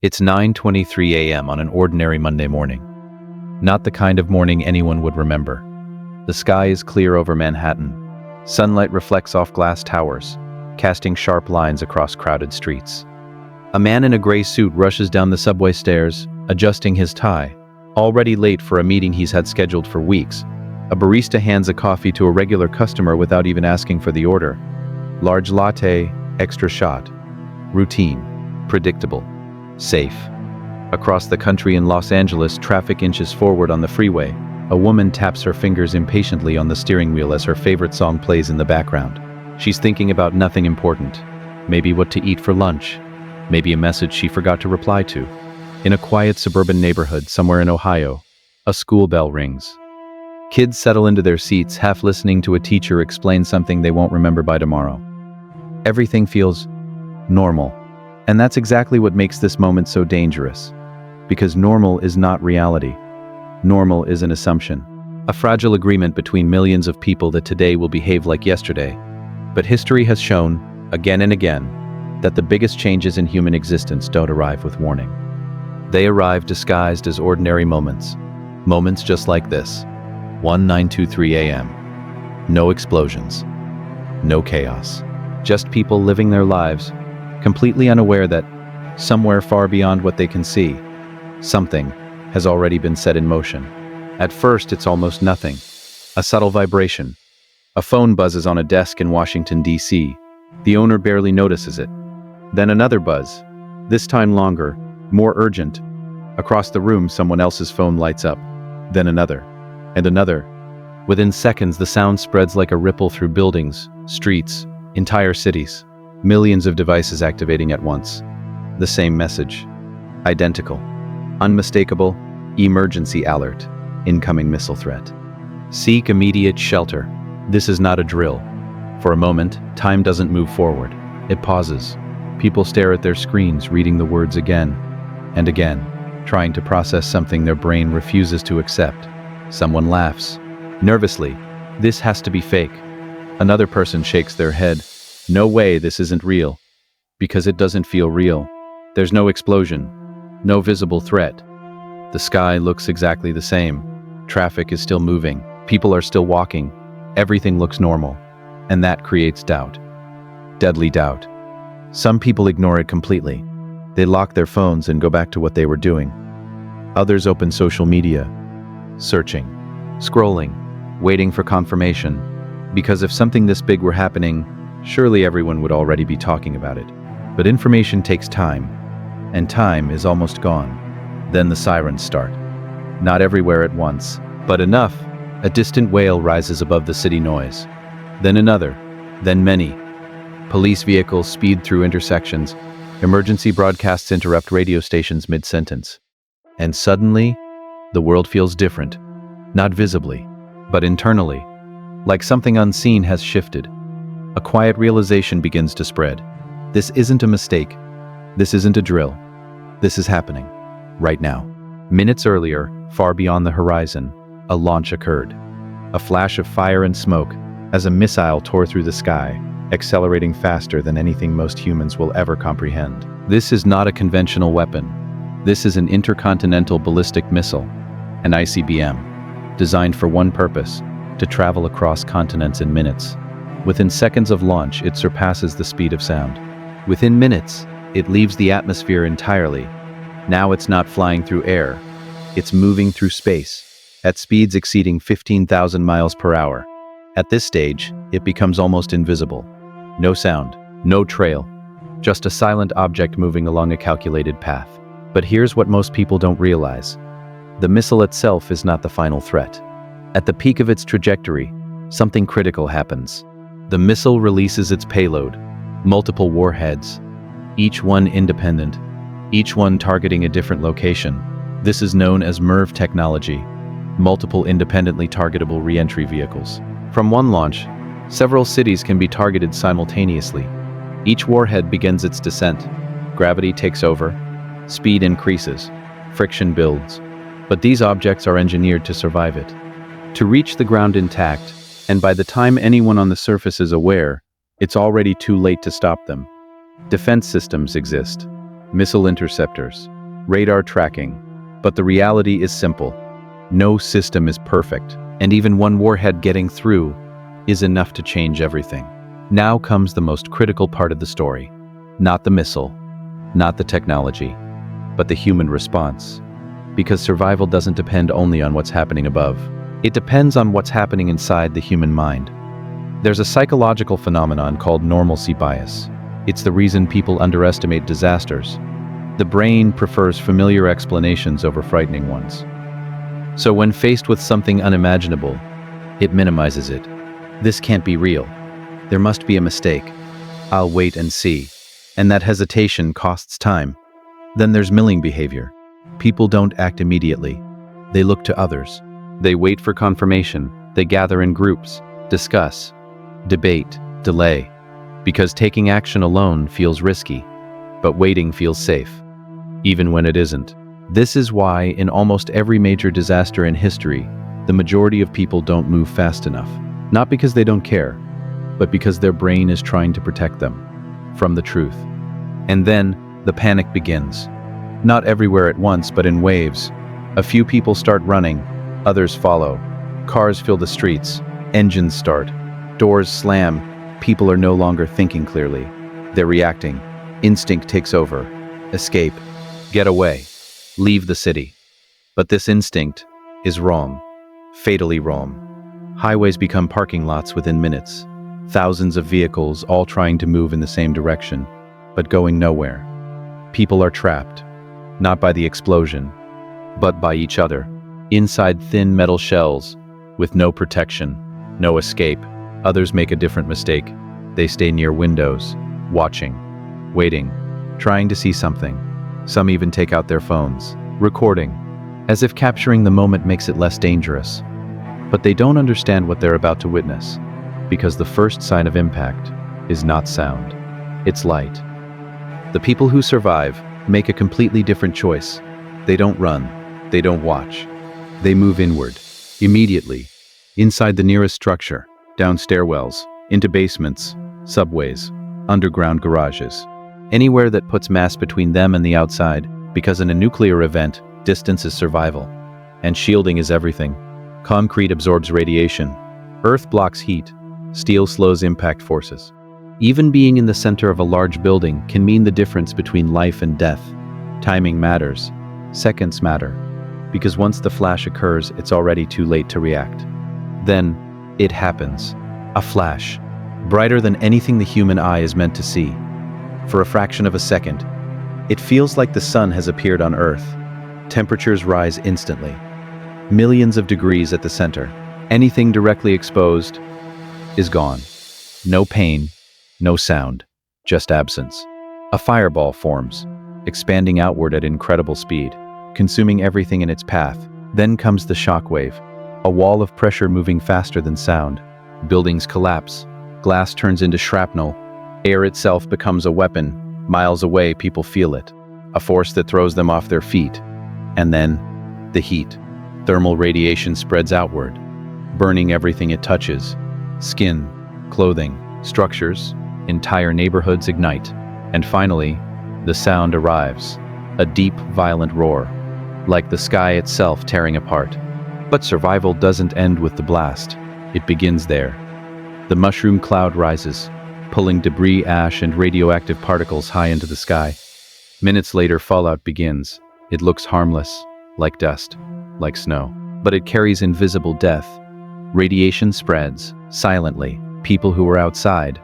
It's 9:23 a.m. on an ordinary Monday morning. Not the kind of morning anyone would remember. The sky is clear over Manhattan. Sunlight reflects off glass towers, casting sharp lines across crowded streets. A man in a gray suit rushes down the subway stairs, adjusting his tie. Already late for a meeting he's had scheduled for weeks, a barista hands a coffee to a regular customer without even asking for the order. Large latte, extra shot. Routine. Predictable. Safe. Across the country in Los Angeles, traffic inches forward on the freeway. A woman taps her fingers impatiently on the steering wheel as her favorite song plays in the background. She's thinking about nothing important. Maybe what to eat for lunch. Maybe a message she forgot to reply to. In a quiet suburban neighborhood somewhere in Ohio, a school bell rings. Kids settle into their seats, half listening to a teacher explain something they won't remember by tomorrow. Everything feels normal. And that's exactly what makes this moment so dangerous. Because normal is not reality. Normal is an assumption. A fragile agreement between millions of people that today will behave like yesterday. But history has shown, again and again, that the biggest changes in human existence don't arrive with warning. They arrive disguised as ordinary moments. Moments just like this. 1923 a.m. No explosions. No chaos. Just people living their lives, completely unaware that, somewhere far beyond what they can see, something has already been set in motion. At first, it's almost nothing. A subtle vibration. A phone buzzes on a desk in Washington, D.C. The owner barely notices it. Then another buzz, this time longer, more urgent. Across the room, someone else's phone lights up. Then another, and another. Within seconds, the sound spreads like a ripple through buildings, streets, entire cities. Millions of devices activating at once. The same message. Identical. Unmistakable. Emergency alert. Incoming missile threat. Seek immediate shelter. This is not a drill. For a moment, time doesn't move forward. It pauses. People stare at their screens, reading the words again and again, trying to process something their brain refuses to accept. Someone laughs. Nervously. This has to be fake. Another person shakes their head. No way, this isn't real. Because it doesn't feel real. There's no explosion. No visible threat. The sky looks exactly the same. Traffic is still moving. People are still walking. Everything looks normal. And that creates doubt. Deadly doubt. Some people ignore it completely. They lock their phones and go back to what they were doing. Others open social media. Searching. Scrolling. Waiting for confirmation. Because if something this big were happening, surely everyone would already be talking about it. But information takes time, and time is almost gone. Then the sirens start. Not everywhere at once, but enough. A distant wail rises above the city noise. Then another, then many. Police vehicles speed through intersections. Emergency broadcasts interrupt radio stations mid-sentence. And suddenly, the world feels different. Not visibly, but internally. Like something unseen has shifted. A quiet realization begins to spread. This isn't a mistake. This isn't a drill. This is happening. Right now. Minutes earlier, far beyond the horizon, a launch occurred. A flash of fire and smoke, as a missile tore through the sky, accelerating faster than anything most humans will ever comprehend. This is not a conventional weapon. This is an intercontinental ballistic missile, an ICBM, designed for one purpose, to travel across continents in minutes. Within seconds of launch, it surpasses the speed of sound. Within minutes, it leaves the atmosphere entirely. Now it's not flying through air. It's moving through space, at speeds exceeding 15,000 miles per hour. At this stage, it becomes almost invisible. No sound, no trail, just a silent object moving along a calculated path. But here's what most people don't realize. The missile itself is not the final threat. At the peak of its trajectory, something critical happens. The missile releases its payload, multiple warheads, each one independent, each one targeting a different location. This is known as MIRV technology, multiple independently targetable re-entry vehicles. From one launch, several cities can be targeted simultaneously. Each warhead begins its descent. Gravity takes over, speed increases, friction builds. But these objects are engineered to survive it, to reach the ground intact, and by the time anyone on the surface is aware, it's already too late to stop them. Defense systems exist. missile interceptors, radar tracking. But the reality is simple. No system is perfect, and even one warhead getting through is enough to change everything. Now comes the most critical part of the story. Not the missile, not the technology, but the human response. Because survival doesn't depend only on what's happening above. It depends on what's happening inside the human mind. There's a psychological phenomenon called normalcy bias. It's the reason people underestimate disasters. The brain prefers familiar explanations over frightening ones. So when faced with something unimaginable, it minimizes it. This can't be real. There must be a mistake. I'll wait and see. And that hesitation costs time. Then there's milling behavior. People don't act immediately. They look to others. They wait for confirmation. They gather in groups, discuss, debate, delay. Because taking action alone feels risky, but waiting feels safe, even when it isn't. This is why in almost every major disaster in history, the majority of people don't move fast enough. Not because they don't care, but because their brain is trying to protect them from the truth. And then the panic begins. Not everywhere at once, but in waves. A few people start running, others follow. Cars fill the streets, engines start, doors slam. People are no longer thinking clearly. They're reacting. Instinct takes over. Escape. Get away. Leave the city. But this instinct is wrong. Fatally wrong. Highways become parking lots within minutes. Thousands of vehicles all trying to move in the same direction, but going nowhere. People are trapped, not by the explosion, but by each other, inside thin metal shells, with no protection, no escape. Others make a different mistake. They stay near windows, watching, waiting, trying to see something. Some even take out their phones, recording, as if capturing the moment makes it less dangerous. But they don't understand what they're about to witness, because the first sign of impact is not sound, it's light. The people who survive make a completely different choice. They don't run, they don't watch. They move inward, immediately, inside the nearest structure, down stairwells, into basements, subways, underground garages. Anywhere that puts mass between them and the outside, because in a nuclear event, distance is survival. And shielding is everything. Concrete absorbs radiation. Earth blocks heat. Steel slows impact forces. Even being in the center of a large building can mean the difference between life and death. Timing matters. Seconds matter. Because once the flash occurs, it's already too late to react. Then, it happens. A flash. Brighter than anything the human eye is meant to see. For a fraction of a second, it feels like the sun has appeared on Earth. Temperatures rise instantly. Millions of degrees at the center. Anything directly exposed is gone. No pain, no sound, just absence. A fireball forms, expanding outward at incredible speed, consuming everything in its path. Then comes the shockwave, a wall of pressure moving faster than sound. Buildings collapse, glass turns into shrapnel, air itself becomes a weapon. Miles away, people feel it, a force that throws them off their feet. And then, the heat. Thermal radiation spreads outward, burning everything it touches. Skin, clothing, structures, entire neighborhoods ignite. And finally, the sound arrives, a deep, violent roar, like the sky itself tearing apart. But survival doesn't end with the blast. It begins there. The mushroom cloud rises, pulling debris, ash, and radioactive particles high into the sky. Minutes later, fallout begins. It looks harmless, like dust, like snow. But it carries invisible death. Radiation spreads, silently. People who were outside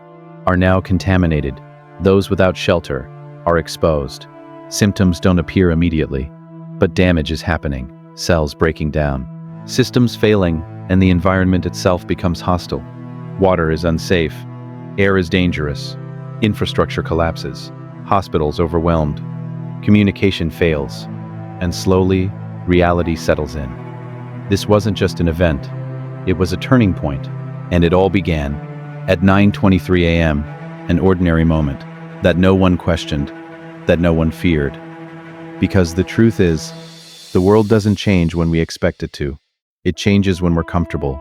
are now contaminated. Those without shelter are exposed. Symptoms don't appear immediately, but damage is happening. Cells breaking down. Systems failing, and the environment itself becomes hostile. Water is unsafe. Air is dangerous. Infrastructure collapses. Hospitals overwhelmed. Communication fails. And slowly, reality settles in. This wasn't just an event. It was a turning point. And it all began at 9:23 a.m., an ordinary moment that no one questioned, that no one feared. Because the truth is, the world doesn't change when we expect it to. It changes when we're comfortable,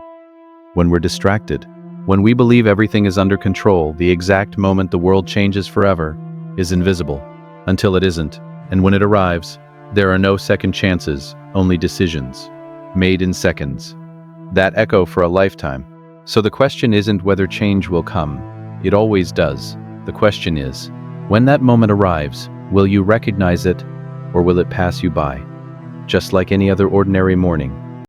when we're distracted, when we believe everything is under control. The exact moment the world changes forever is invisible, until it isn't. And when it arrives, there are no second chances, only decisions, made in seconds, that echo for a lifetime. So the question isn't whether change will come. It always does. The question is, when that moment arrives, will you recognize it, or will it pass you by? Just like any other ordinary morning,